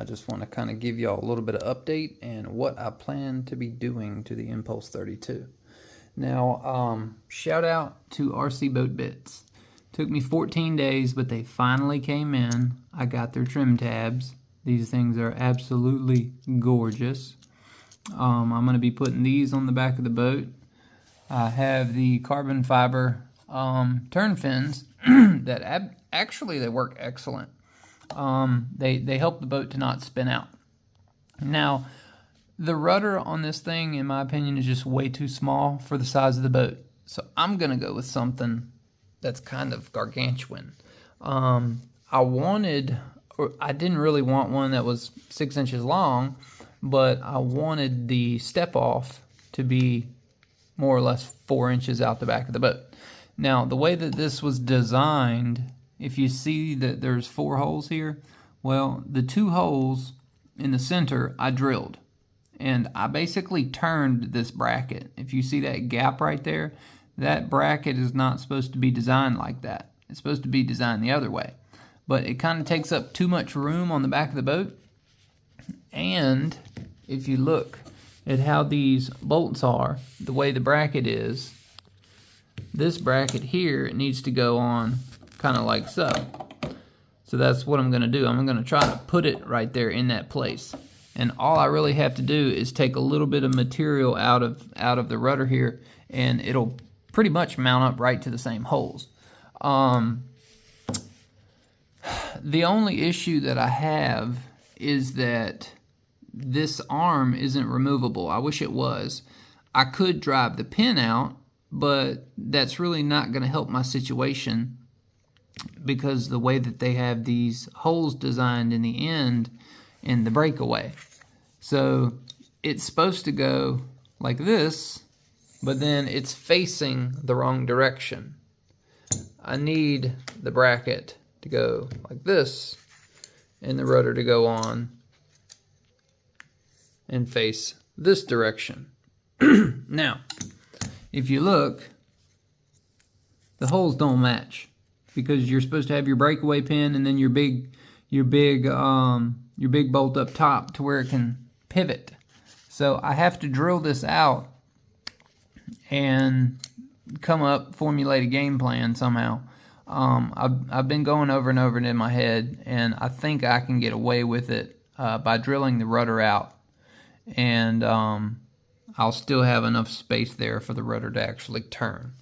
I just want to kind of give y'all a little bit of update and what I plan to be doing to the Impulse 32. Now, shout out to RC Boat Bitz. Took me 14 days, but they finally came in. I got their trim tabs. These things are absolutely gorgeous. I'm going to be putting these on the back of the boat. I have the carbon fiber turn fins that actually they work excellent. They help the boat to not spin out. Now, the rudder on this thing, in my opinion, is just way too small for the size of the boat. So I'm going to go with something that's kind of gargantuan. I didn't really want one that was 6 inches long, but I wanted the step off to be more or less 4 inches out the back of the boat. Now, the way that this was designed, if you see that there's 4 holes here, well, the 2 holes in the center I drilled, and I basically turned this bracket. If you see that gap right there, that bracket is not supposed to be designed like that. It's supposed to be designed the other way. But it kind of takes up too much room on the back of the boat. And if you look at how these bolts are, the way the bracket is, this bracket here, it needs to go on kind of like so. So that's what I'm going to do. I'm going to try to put it right there in that place. And all I really have to do is take a little bit of material out of the rudder here, and it'll pretty much mount up right to the same holes. The only issue that I have is that this arm isn't removable. I wish it was. I could drive the pin out, but that's really not going to help my situation because the way that they have these holes designed in the end in the breakaway. So it's supposed to go like this, but then it's facing the wrong direction. I need the bracket to go like this and the rudder to go on and face this direction. Now, if you look, the holes don't match because you're supposed to have your breakaway pin and then your big bolt up top to where it can pivot. So I have to drill this out and formulate a game plan somehow. I've been going over and over it in my head, and I think I can get away with it by drilling the rudder out, and I'll still have enough space there for the rudder to actually turn.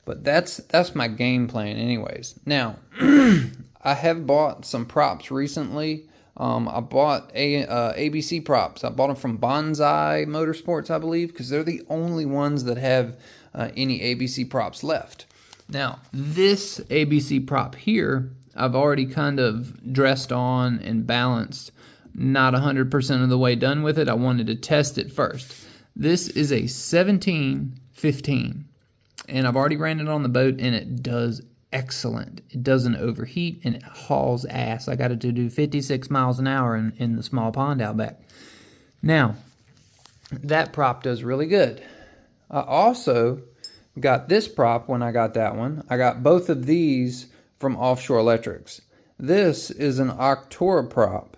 But that's my game plan anyways. Now, I have bought some props recently. I bought ABC props. I bought them from Bonsai Motorsports, I believe, because they're the only ones that have any ABC props left. Now, this ABC prop here, I've already kind of dressed on and balanced. Not 100% of the way done with it. I wanted to test it first. This is a 17-15, and I've already ran it on the boat, and it does excellent. It doesn't overheat, and it hauls ass. I got it to do 56 miles an hour in the small pond out back. Now, that prop does really good. I also got this prop when I got that one. I got both of these from Offshore Electrics. This is an Octora prop.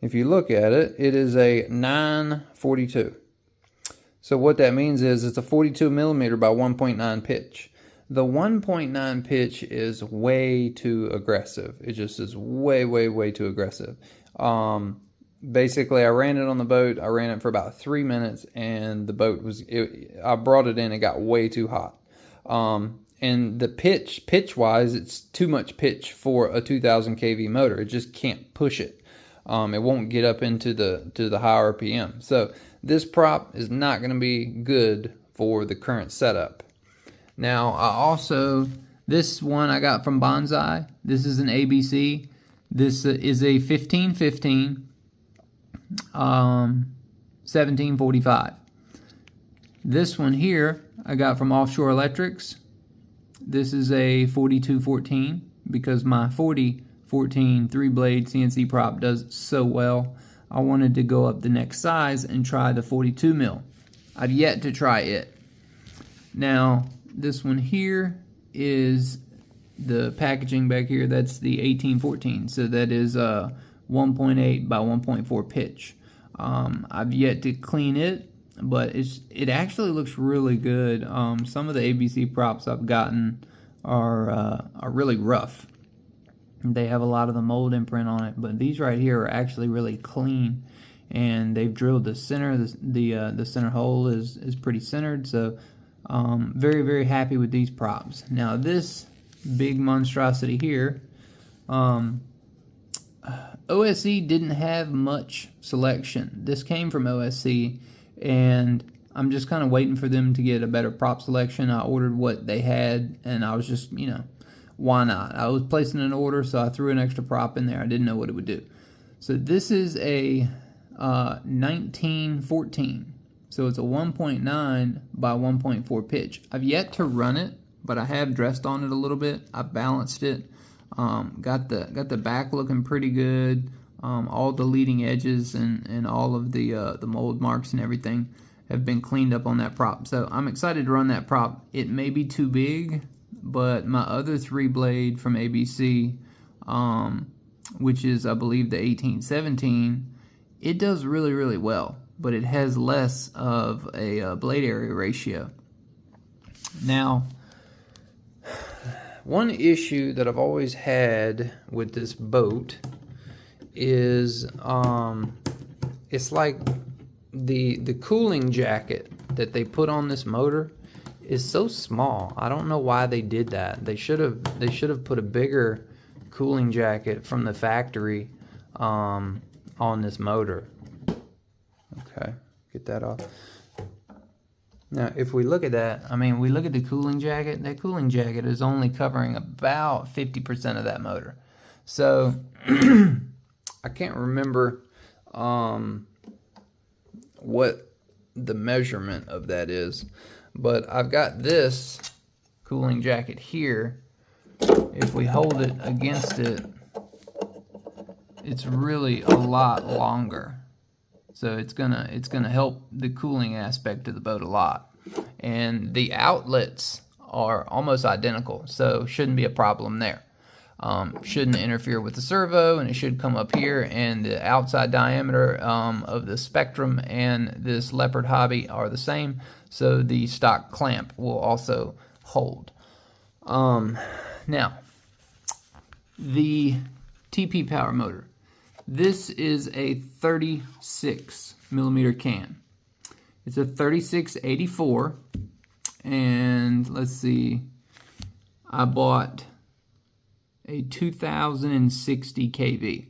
If you look at it, it is a 942. So what that means is it's a 42 millimeter by 1.9 pitch. The 1.9 pitch is way too aggressive. It just is way, way, way too aggressive. Basically, I ran it on the boat. I ran it for about 3 minutes, and the boat I brought it in, it got way too hot. And the pitch-wise, it's too much pitch for a 2,000 kV motor. It just can't push it. It won't get up into the high RPM. So this prop is not going to be good for the current setup. Now, this one I got from Bonsai. This is an ABC. This is a 15-15. 1745. This one here I got from Offshore Electrics. This is a 4214 because my 4014 3-blade CNC prop does so well. I wanted to go up the next size and try the 42 mil. I've yet to try it. Now, this one here is the packaging back here. That's the 1814. So that is 1.8 by 1.4 pitch. I've yet to clean it, but it actually looks really good. Some of the ABC props I've gotten are really rough. They have a lot of the mold imprint on it, but these right here are actually really clean, and they've drilled the center. The center hole is pretty centered, so very, very happy with these props. Now this big monstrosity here, OSC didn't have much selection. This came from OSC, and I'm just kind of waiting for them to get a better prop selection. I ordered what they had, and I was just, why not? I was placing an order, so I threw an extra prop in there. I didn't know what it would do. So this is a 1914. So it's a 1.9 by 1.4 pitch. I've yet to run it, but I have dressed on it a little bit. I balanced it. Got the back looking pretty good. All the leading edges and all of the mold marks and everything have been cleaned up on that prop. So I'm excited to run that prop. It may be too big, but my other 3-blade from ABC, which is, I believe, the 1817, it does really, really well, but it has less of a blade area ratio. Now, one issue that I've always had with this boat is it's like the cooling jacket that they put on this motor is so small. I don't know why they did that. They should have put a bigger cooling jacket from the factory on this motor. Okay, get that off. Now, if we look at that, I mean, we look at the cooling jacket. That cooling jacket is only covering about 50% of that motor. So I can't remember what the measurement of that is, but I've got this cooling jacket here. If we hold it against it, it's really a lot longer. So it's gonna help the cooling aspect of the boat a lot. And the outlets are almost identical, so shouldn't be a problem there. Shouldn't interfere with the servo, and it should come up here, and the outside diameter of the Spectrum and this Leopard Hobby are the same, so the stock clamp will also hold. Now, the TP power motor. This is a 36 millimeter can. It's a 3684, and let's see, I bought a 2060 kV.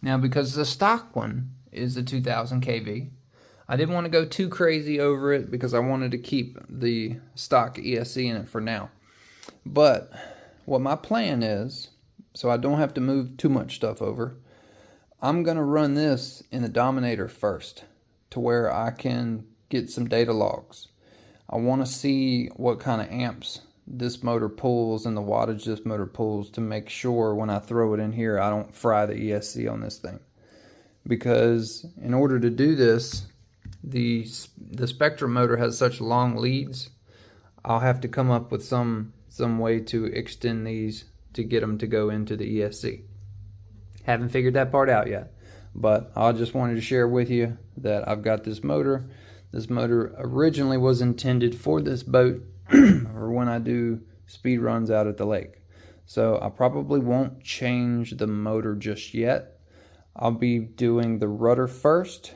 Now, because the stock one is a 2000 kV, I didn't want to go too crazy over it because I wanted to keep the stock ESC in it for now. But what my plan is, so I don't have to move too much stuff over, I'm going to run this in the Dominator first to where I can get some data logs. I want to see what kind of amps this motor pulls and the wattage this motor pulls to make sure when I throw it in here I don't fry the ESC on this thing. Because in order to do this, the Spectrum motor has such long leads, I'll have to come up with some way to extend these to get them to go into the ESC. Haven't figured that part out yet, but I just wanted to share with you that I've got this motor. This motor originally was intended for this boat or when I do speed runs out at the lake. So I probably won't change the motor just yet. I'll be doing the rudder first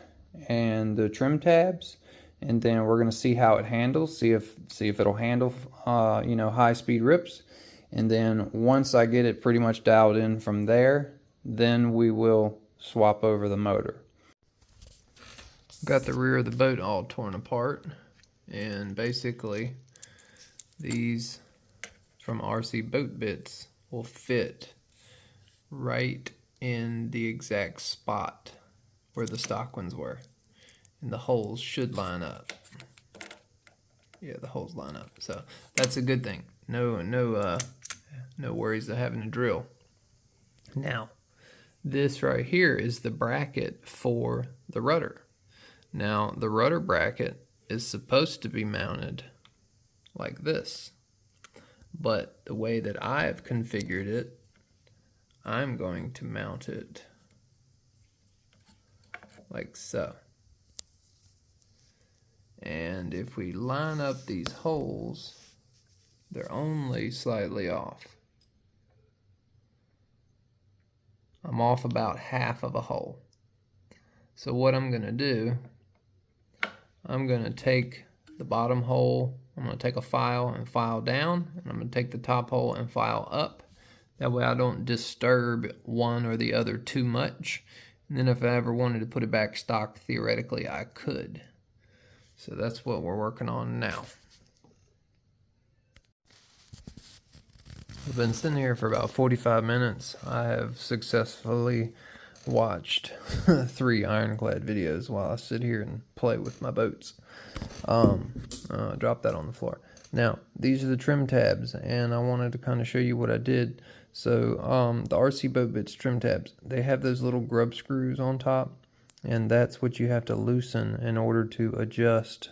and the trim tabs, and then we're going to see how it handles, see if it'll handle high speed rips. And then once I get it pretty much dialed in from there, then we will swap over the motor. Got the rear of the boat all torn apart, and basically these from Rc Boat bits will fit right in the exact spot where the stock ones were, and the holes should line up. Yeah, the holes line up, so that's a good thing. No worries of having to drill. Now, this right here is the bracket for the rudder. Now, the rudder bracket is supposed to be mounted like this, but the way that I've configured it, I'm going to mount it like so. And if we line up these holes, they're only slightly off. I'm off about half of a hole. So what I'm going to do, I'm going to take the bottom hole, I'm going to take a file and file down, and I'm going to take the top hole and file up. That way I don't disturb one or the other too much. And then if I ever wanted to put it back stock, theoretically I could. So that's what we're working on now. I've been sitting here for about 45 minutes. I have successfully watched 3 ironclad videos while I sit here and play with my boats. Drop that on the floor. Now, these are the trim tabs, and I wanted to kind of show you what I did. So, the RC Boat Bitz trim tabs, they have those little grub screws on top, and that's what you have to loosen in order to adjust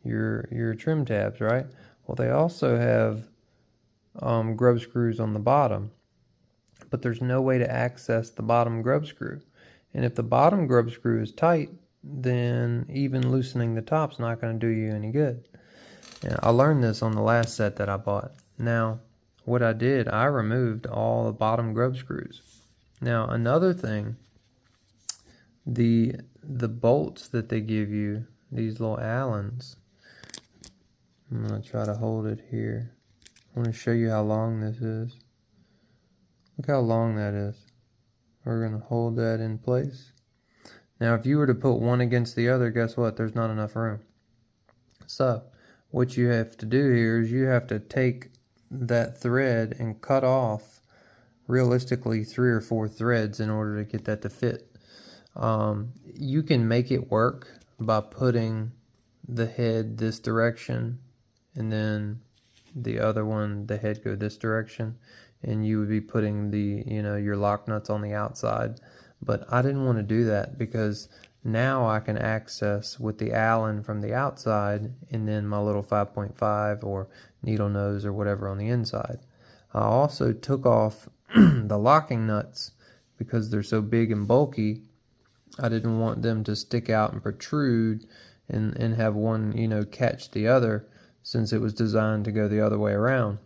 your trim tabs, right? Well, they also have grub screws on the bottom, but there's no way to access the bottom grub screw. And if the bottom grub screw is tight, then even loosening the top's not going to do you any good. And I learned this on the last set that I bought. Now, what I did, I removed all the bottom grub screws. Now, another thing, the bolts that they give you, these little Allens, I'm going to try to hold it here. I want to show you how long this is. Look how long that is. We're going to hold that in place. Now, if you were to put one against the other, guess what? There's not enough room. So, what you have to do here is you have to take that thread and cut off realistically 3 or 4 threads in order to get that to fit. You can make it work by putting the head this direction and then the other one, the head go this direction, and you would be putting the, your lock nuts on the outside. But I didn't want to do that because now I can access with the Allen from the outside and then my little 5.5 or needle nose or whatever on the inside. I also took off the locking nuts because they're so big and bulky. I didn't want them to stick out and protrude and have one, catch the other, since it was designed to go the other way around.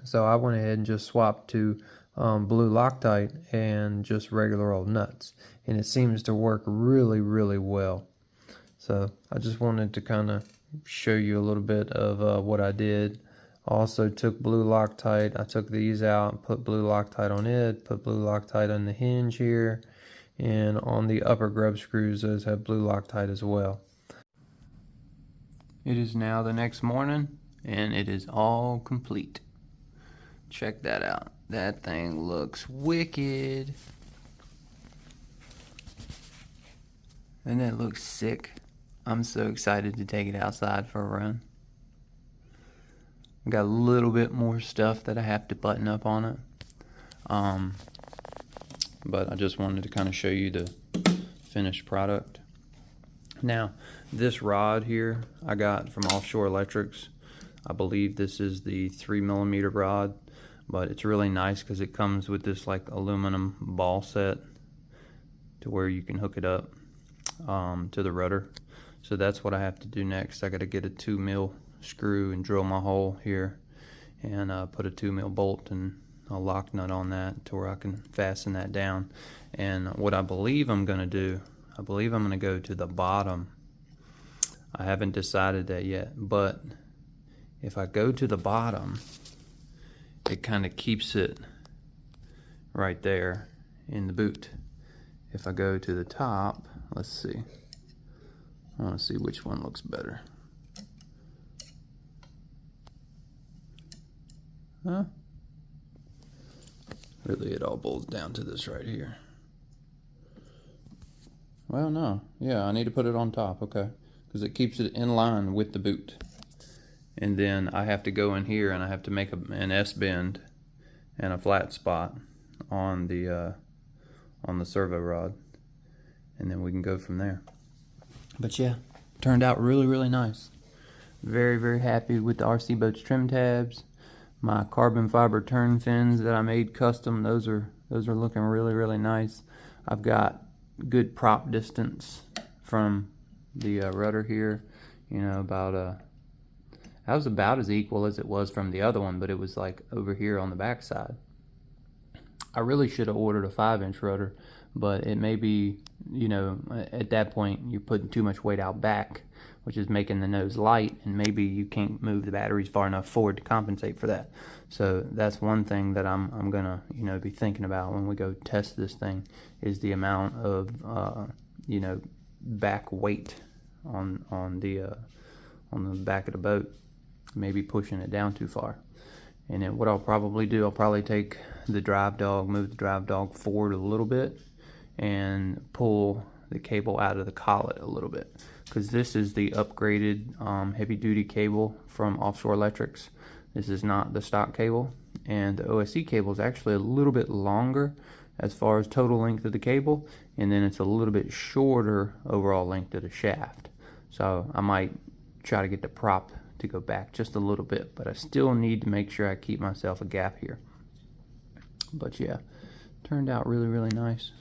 So I went ahead and just swapped to blue Loctite and just regular old nuts. And it seems to work really, really well. So I just wanted to kind of show you a little bit of what I did. I also took blue Loctite. I took these out, put blue Loctite on it, put blue Loctite on the hinge here. And on the upper grub screws, those have blue Loctite as well. It is now the next morning, and it is all complete. Check that out. That thing looks wicked. And that looks sick. I'm so excited to take it outside for a run. I got a little bit more stuff that I have to button up on it. But I just wanted to kind of show you the finished product. Now, this rod here I got from Offshore Electrics. I believe this is the 3mm rod, but it's really nice because it comes with this like aluminum ball set to where you can hook it up to the rudder. So that's what I have to do next. I got to get a 2mm screw and drill my hole here and put a 2mm bolt and a lock nut on that to where I can fasten that down. And what I believe I'm going to do, I believe I'm going to go to the bottom. I haven't decided that yet, but if I go to the bottom, it kind of keeps it right there in the boot. If I go to the top, let's see. I want to see which one looks better. Huh? Really, it all boils down to this right here. Well, no. Yeah, I need to put it on top, okay. Because it keeps it in line with the boot. And then I have to go in here and I have to make an S-bend and a flat spot on the servo rod. And then we can go from there. But yeah, turned out really, really nice. Very, very happy with the RC Boat's trim tabs. My carbon fiber turn fins that I made custom, those are looking really, really nice. I've got good prop distance from the rudder here. You know, about that was about as equal as it was from the other one, but it was like over here on the back side. I really should have ordered a 5-inch rudder, but it may be, you know, at that point you're putting too much weight out back, which is making the nose light, and maybe you can't move the batteries far enough forward to compensate for that. So that's one thing that I'm gonna, you know, be thinking about when we go test this thing, is the amount of you know, back weight on the back of the boat, maybe pushing it down too far. And then what I'll probably do, I'll probably take the drive dog, move the drive dog forward a little bit, and pull the cable out of the collet a little bit, because this is the upgraded heavy duty cable from Offshore Electrics. This is not the stock cable, and the OSC cable is actually a little bit longer as far as total length of the cable, and then it's a little bit shorter overall length of the shaft. So I might try to get the prop to go back just a little bit, but I still need to make sure I keep myself a gap here. But yeah, turned out really, really nice.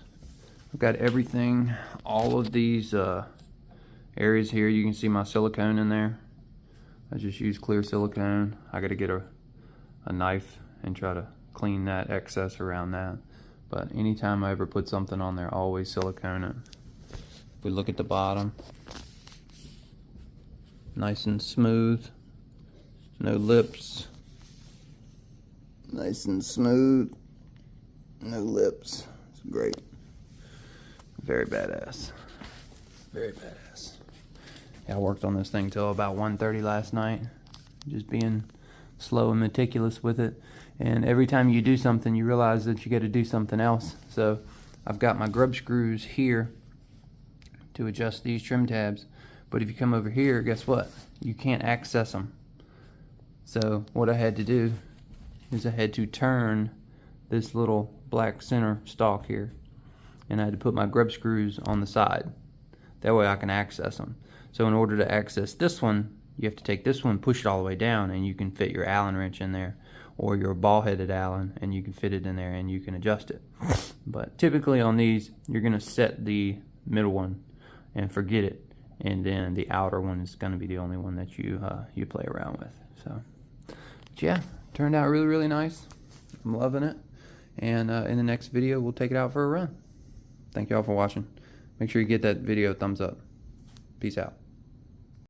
I've got everything, all of these areas here. You can see my silicone in there. I just use clear silicone. I got to get a knife and try to clean that excess around that. But anytime I ever put something on there, always silicone it. If we look at the bottom, nice and smooth, no lips, nice and smooth, no lips. It's great. Very badass. Very badass. Yeah, I worked on this thing till about 1:30 last night, just being slow and meticulous with it. And every time you do something, you realize that you got to do something else. So I've got my grub screws here to adjust these trim tabs, but if you come over here, guess what? You can't access them. So what I had to do is I had to turn this little black center stalk here, and I had to put my grub screws on the side. That way I can access them. So in order to access this one, you have to take this one, push it all the way down, and you can fit your Allen wrench in there, or your ball-headed Allen, and you can fit it in there and you can adjust it. But typically on these, you're gonna set the middle one and forget it, and then the outer one is gonna be the only one that you play around with. So, but yeah, turned out really, really nice. I'm loving it. And in the next video, we'll take it out for a run. Thank y'all for watching. Make sure you get that video a thumbs up. Peace out.